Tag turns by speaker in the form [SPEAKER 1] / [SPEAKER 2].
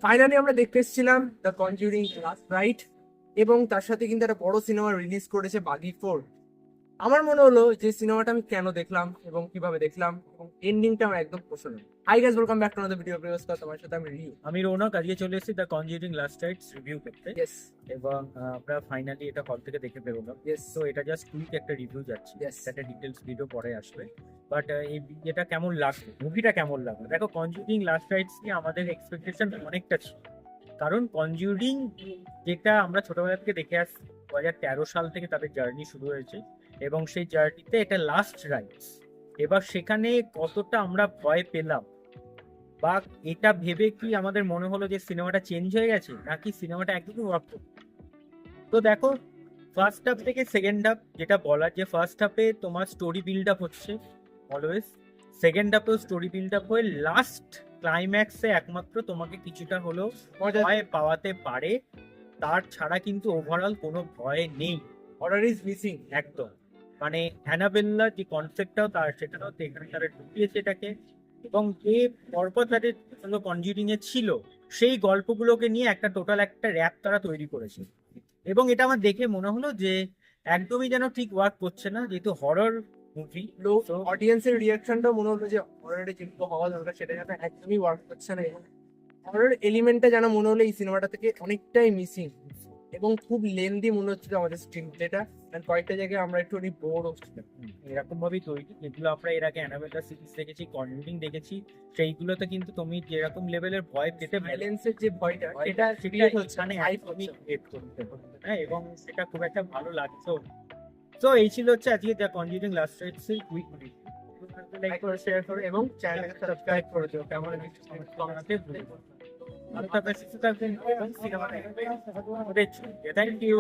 [SPEAKER 1] Finally আমরা দেখতে এসেছিলাম দ্য কনজিউরিং লাস্ট রাইট, এবং তার সাথে কিন্তু একটা বড় সিনেমা রিলিজ করেছে বাগি 4। আমার মনে হলো যে সিনেমাটা আমি কেন দেখলাম এবং কিভাবে দেখলাম, এবং এন্ডিংটা আমার একদম পছন্দ। Hi guys, welcome back to another video. Previous তোমার সাথে আমি রিভিউ।
[SPEAKER 2] আমি রৌনক, আজকে চলে এসেছি the conjuring last rights review করতে।
[SPEAKER 1] ইয়েস
[SPEAKER 2] এবং আমরা ফাইনালি এটা হল থেকে দেখে বেরোলাম।
[SPEAKER 1] ইয়েস
[SPEAKER 2] তো এটা জাস্ট কুইক একটা রিভিউ যাচ্ছে,
[SPEAKER 1] Yes.
[SPEAKER 2] একটা ডিটেলস ভিডিও পরে আসবে। বাট এটা কেমন লাগলো, মুভিটা কেমন লাগলো, দেখো কনজিউরিং লাস্ট রাইটস নিয়ে আমাদের এক্সপেকটেশন অনেকটা ছিল। কারণ কনজিউরিং যেটা আমরা ছোটবেলা থেকে দেখে আসছি, 2013 সাল থেকে তাদের জার্নি শুরু হয়েছে, এবং সেই জার্নিতে এটা লাস্ট রাইটস। এবার সেখানে কতটা আমরা ভয় পেলাম, বা এটা ভেবে কি আমাদের মনে হলো যে সিনেমাটা চেঞ্জ হয়ে গেছে, নাকি সিনেমাটা একদমই ওয়ার্ক করবে। তো দেখো, ফার্স্ট হাফ থেকে সেকেন্ড হাফ, যেটা বলার যে ফার্স্ট হাফে তোমার স্টোরি বিল্ড আপ হচ্ছে অলওয়েজ, সেকেন্ড হাফেও স্টোরি বিল্ড আপ হয়ে লাস্ট ক্লাইম্যাক্সে একমাত্র তোমাকে কিছুটা হলেও ভয় পাওয়াতে পারে। তার ছাড়া কিন্তু ওভারঅল কোনো ভয় নেই,
[SPEAKER 1] অর্ডার ইজ মিসিং।
[SPEAKER 2] একদম। মানে অ্যানাবেল্লা যে কনসেপ্টটাও তার, সেটাও তো এখানে তারা ঢুকিয়েছে এটাকে। এবং যে পরপর তাদের কনজিউরিং এ ছিল, সেই গল্পগুলোকে নিয়ে একটা টোটাল একটা র্যাপ তারা তৈরি করেছে। এবং এটা আমার দেখে মনে হলো যে একদমই যেন ঠিক ওয়ার্ক করছে না, যেহেতু হরর মুভি।
[SPEAKER 1] লোক অডিয়েন্সের রিয়াকশনটা মনে হলো যে হররে যেগুলো হওয়া দরকার সেটা যেন একদমই ওয়ার্ক করছে না, এবং হরর এলিমেন্টটা যেন মনে হলো এই সিনেমাটা থেকে অনেকটাই মিসিং, এবং খুব লেন্দি মনে হচ্ছিল আমাদের স্ক্রিন প্লেটা। কয়েকটা জায়গায় আমরা একটু বোর হচ্ছিলাম।
[SPEAKER 2] এরকম ভাবেই তৈরি, যেগুলো আমরা এর আগে অ্যানাবেলা সিরিজ দেখেছি, কনজিউরিং দেখেছি, সেইগুলোতে কিন্তু তুমি যেরকম লেভেলের ভয় পেতে
[SPEAKER 1] ভায়োলেন্সের যে ভয়টা
[SPEAKER 2] সেটা
[SPEAKER 1] সেটা ক্রিয়েট হচ্ছে,
[SPEAKER 2] এখানে
[SPEAKER 1] হাইপ
[SPEAKER 2] একদমই
[SPEAKER 1] হচ্ছে।
[SPEAKER 2] create করতে পারবে না, এবং সেটা খুব একটা ভালো লাগছে। তো এই ছিল হচ্ছে আজকে দ্য কনজিউরিং লাস্ট রাইটস এর কুইক রিভিউ।
[SPEAKER 1] লাইক করে, শেয়ার করে এবং চ্যানেলটাকে সাবস্ক্রাইব করে দিও। কেমন লাগছে
[SPEAKER 2] কমেন্টে ভুলে যাবেন। ভালো থাকবেন, সুস্থ থাকবেন এবং সিনেমা দেখবেন। Thank you.